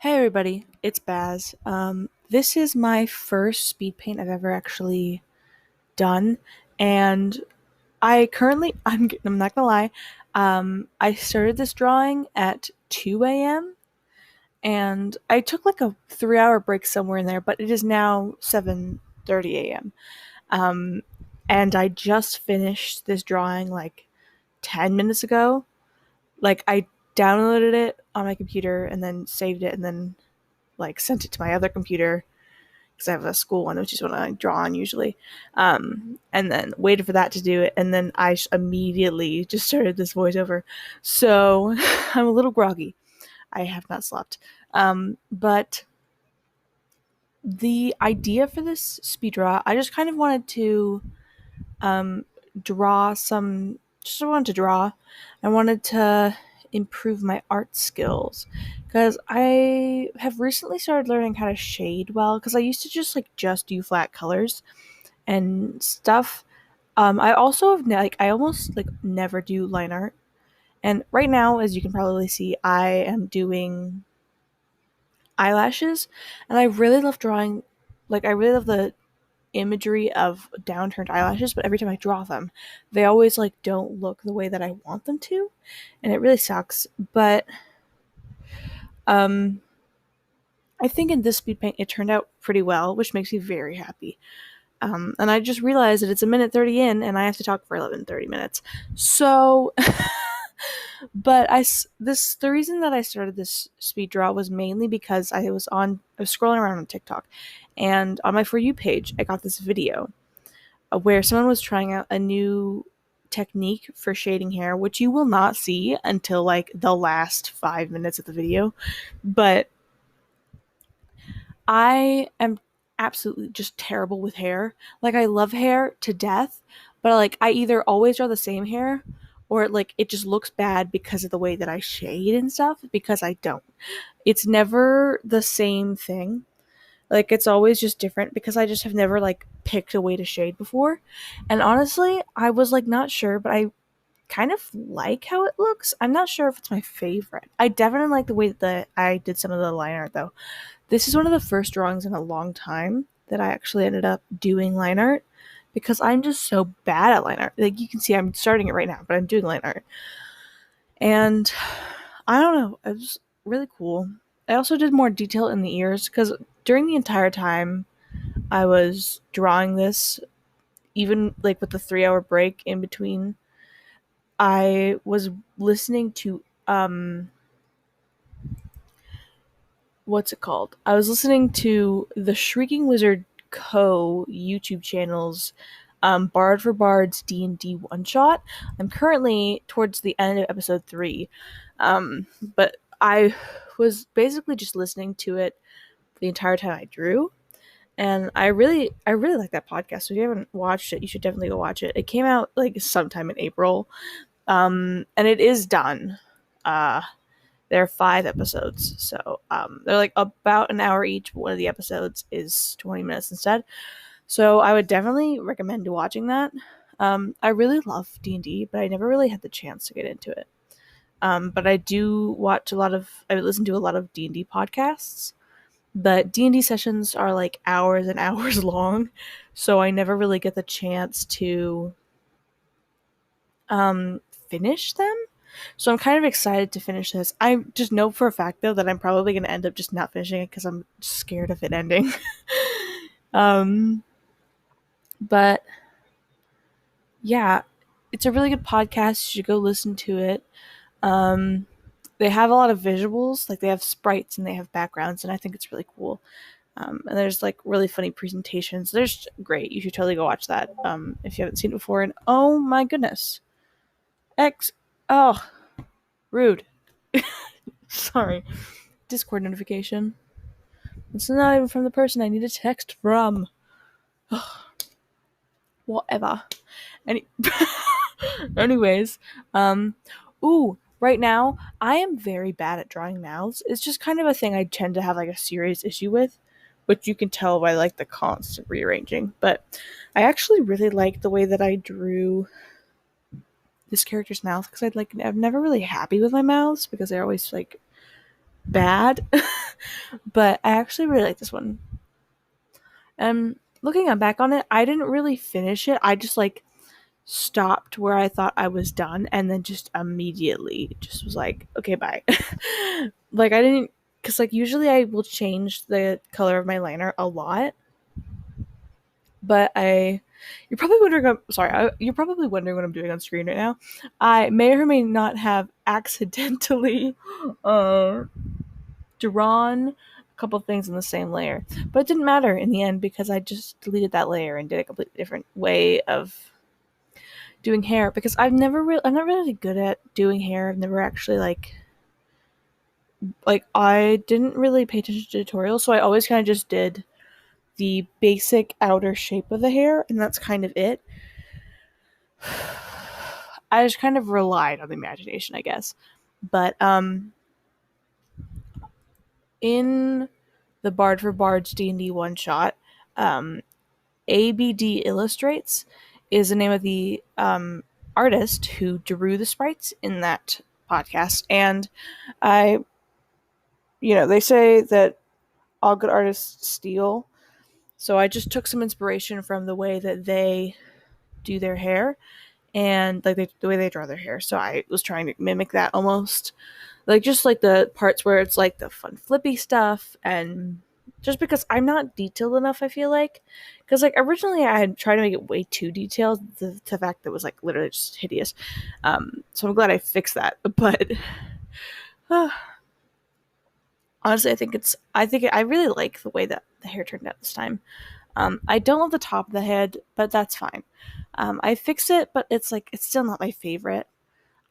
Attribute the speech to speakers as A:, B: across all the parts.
A: Hey everybody, it's Baz. This is my first speed paint I've ever actually done, and I'm not gonna lie, I started this drawing at 2 a.m. and I took like a 3 hour break somewhere in there, but it is now 7:30 a.m. Um, and I just finished this drawing like 10 minutes ago. Like I downloaded it on my computer and then saved it and then like sent it to my other computer because I have a school one, which is what I draw on usually. And then waited for that to do it, and then I immediately just started this voiceover. So I'm a little groggy. I have not slept. But the idea for this speed draw, I just kind of wanted to um, draw some. Just wanted to draw. I wanted to improve my art skills because I have recently started learning how to shade well because I used to just do flat colors and stuff. I also have I almost like never do line art, and right now, as you can probably see, I am doing eyelashes, and I really love drawing. Like I really love the imagery of downturned eyelashes, but every time I draw them, they always like don't look the way that I want them to, and it really sucks. But um I think in this speed paint it turned out pretty well, which makes me very happy. And I just realized that it's a minute 30 in, and I have to talk for 11:30 minutes. So, but the reason that I started this speed draw was mainly because I was scrolling around on TikTok, and on my For You page, I got this video where someone was trying out a new technique for shading hair, which you will not see until like the last 5 minutes of the video. But I am absolutely just terrible with hair. Like I love hair to death, but like I either always draw the same hair or like it just looks bad because of the way that I shade and stuff because I don't. It's never the same thing. Like it's always just different because I just have never like picked a way to shade before. And honestly, I was like not sure, but I kind of like how it looks. I'm not sure if it's my favorite. I definitely like the way that I did some of the line art though. This is one of the first drawings in a long time that I actually ended up doing line art because I'm just so bad at line art. Like you can see I'm starting it right now, but I'm doing line art. And I don't know, it was really cool. I also did more detail in the ears because during the entire time I was drawing this, even like with the 3 hour break in between, I was listening to what's it called? I was listening to the Shrieking Wizard Co. YouTube channel's Bard for Bards D&D one shot. I'm currently towards the end of episode 3, but I was basically just listening to it the entire time I drew, and I really like that podcast. So if you haven't watched it, you should definitely go watch it. It came out like sometime in April, and it is done. Uh, there are 5 episodes, so they're like about an hour each, but one of the episodes is 20 minutes instead. So I would definitely recommend watching that. I really love D&D, but I never really had the chance to get into it. But I listen to a lot of D&D podcasts, but D&D sessions are like hours and hours long, so I never really get the chance to finish them. So I'm kind of excited to finish this. I just know for a fact though that I'm probably going to end up just not finishing it because I'm scared of it ending. um, but yeah, it's a really good podcast. You should go listen to it. Um, they have a lot of visuals, like they have sprites and they have backgrounds, and I think it's really cool. And there's like really funny presentations. There's great. You should totally go watch that if you haven't seen it before. And oh my goodness, X. Oh, rude. Sorry. Discord notification. It's not even from the person I need a text from. Whatever. Any- Anyways, right now I am very bad at drawing mouths. It's just kind of a thing I tend to have like a serious issue with, which you can tell by like the constant rearranging. But I actually really like the way that I drew this character's mouth because I've never really happy with my mouths because they're always like bad. But I actually really like this one. Looking back on it, I didn't really finish it. I just like stopped where I thought I was done and then just immediately just was like, okay, bye. Like I didn't, because like usually I will change the color of my liner a lot, but you're probably wondering, you're probably wondering what I'm doing on screen right now. I may or may not have accidentally uh, drawn a couple things in the same layer, but it didn't matter in the end because I just deleted that layer and did a completely different way of doing hair because I'm not really good at doing hair. I've never actually like I didn't really pay attention to tutorials, so I always kind of just did the basic outer shape of the hair, and that's kind of it. I just kind of relied on the imagination, I guess. But in the Bard for Bards D&D one shot, um, ABD Illustrates is the name of the artist who drew the sprites in that podcast, and I, they say that all good artists steal. So I just took some inspiration from the way that they do their hair and like the way they draw their hair. So I was trying to mimic that almost, like just like the parts where it's like the fun flippy stuff, and just because I'm not detailed enough, I feel like, because like originally I had tried to make it way too detailed, the fact that it was like literally just hideous. So I'm glad I fixed that, but honestly, I really like the way that the hair turned out this time. I don't love the top of the head, but that's fine. I fixed it, but it's still not my favorite.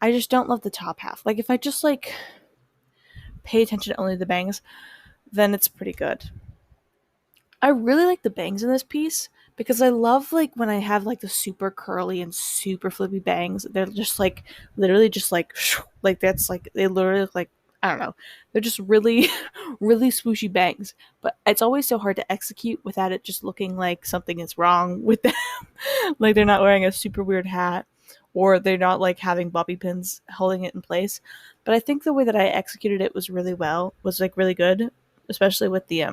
A: I just don't love the top half. Like if I just like pay attention to only the bangs, then it's pretty good. I really like the bangs in this piece because I love like when I have like the super curly and super flippy bangs. They're just like literally just like that's like they literally look like, I don't know. They're just really really swooshy bangs. But it's always so hard to execute without it just looking like something is wrong with them. Like they're not wearing a super weird hat or they're not like having bobby pins holding it in place. But I think the way that I executed it was like really good, especially with the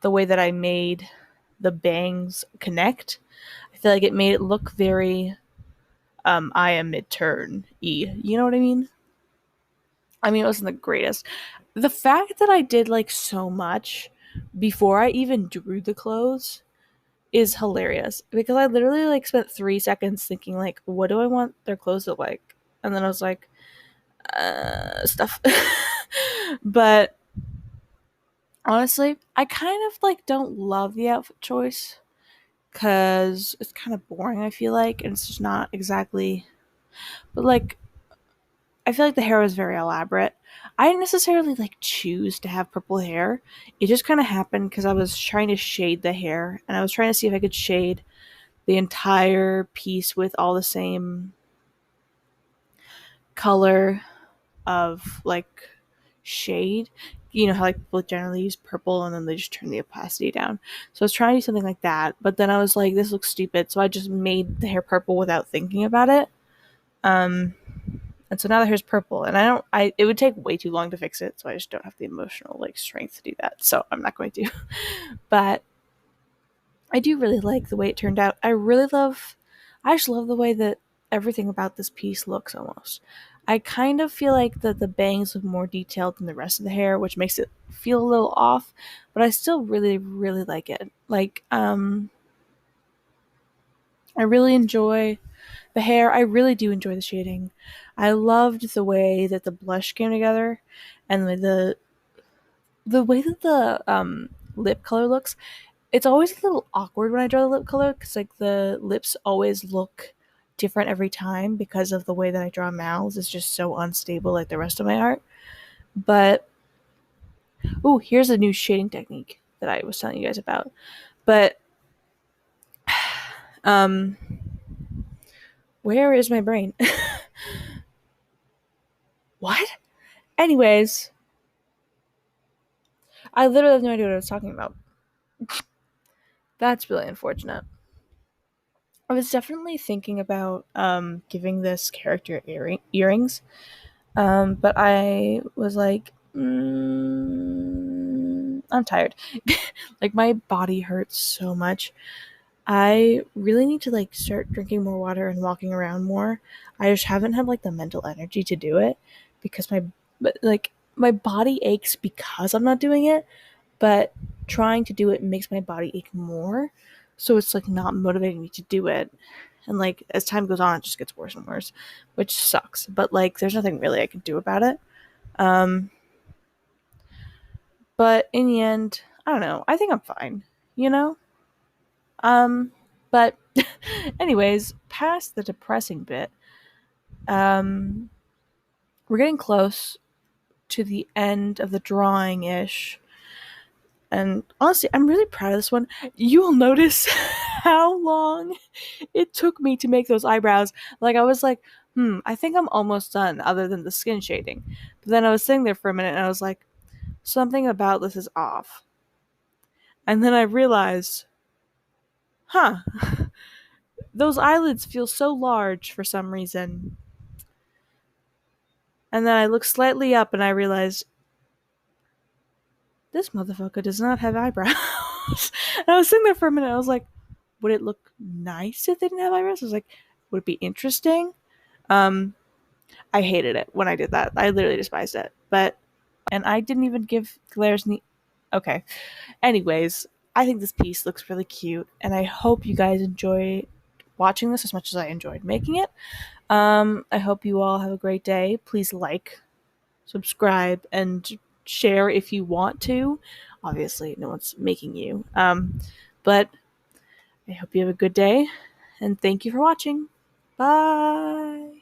A: way that I made the bangs connect. I feel like it made it look very I am mid-turn y. You know what I mean? I mean, it wasn't the greatest. The fact that I did like so much before I even drew the clothes is hilarious because I literally like spent 3 seconds thinking like, what do I want their clothes to look like? And then I was like, stuff. But honestly, I kind of like don't love the outfit choice because it's kind of boring, I feel like, and it's just not exactly. But like, I feel like the hair was very elaborate. I didn't necessarily like choose to have purple hair. It just kind of happened because I was trying to shade the hair, and I was trying to see if I could shade the entire piece with all the same color of like shade. You know how like people generally use purple and then they just turn the opacity down. So I was trying to do something like that, but then I was like, this looks stupid, so I just made the hair purple without thinking about it. Um, and so now the hair's purple, and I it would take way too long to fix it, so I just don't have the emotional like strength to do that. So I'm not going to. But I do really like the way it turned out. I just love the way that everything about this piece looks almost. I kind of feel like that the bangs look more detailed than the rest of the hair, which makes it feel a little off, but I still really, really like it. Like, I really enjoy the hair. I really do enjoy the shading. I loved the way that the blush came together and the way that the lip color looks. It's always a little awkward when I draw the lip color because like the lips always look different every time because of the way that I draw mouths is just so unstable like the rest of my art. But oh, here's a new shading technique that I was telling you guys about. But um where is my brain? What? Anyways, I literally have no idea what I was talking about. That's really unfortunate. I was definitely thinking about giving this character earrings. But I was like, I'm tired. Like my body hurts so much. I really need to like start drinking more water and walking around more. I just haven't had like the mental energy to do it because my body aches because I'm not doing it, but trying to do it makes my body ache more. So it's like not motivating me to do it. And like as time goes on, it just gets worse and worse, which sucks. But like there's nothing really I can do about it. Um, but in the end, I don't know. I think I'm fine, you know? But anyways, past the depressing bit, um, we're getting close to the end of the drawing ish. And honestly, I'm really proud of this one. You will notice how long it took me to make those eyebrows. Like, I was like, I think I'm almost done, other than the skin shading. But then I was sitting there for a minute and I was like, something about this is off. And then I realized, huh, those eyelids feel so large for some reason. And then I looked slightly up and I realized, this motherfucker does not have eyebrows. And I was sitting there for a minute. I was like, would it look nice if they didn't have eyebrows? I was like, would it be interesting? Um, I hated it when I did that. I literally despised it. And I didn't even give Claire's Okay. Anyways, I think this piece looks really cute, and I hope you guys enjoy watching this as much as I enjoyed making it. I hope you all have a great day. Please like, subscribe, and share if you want to. Obviously, no one's making you. But I hope you have a good day, and thank you for watching. Bye.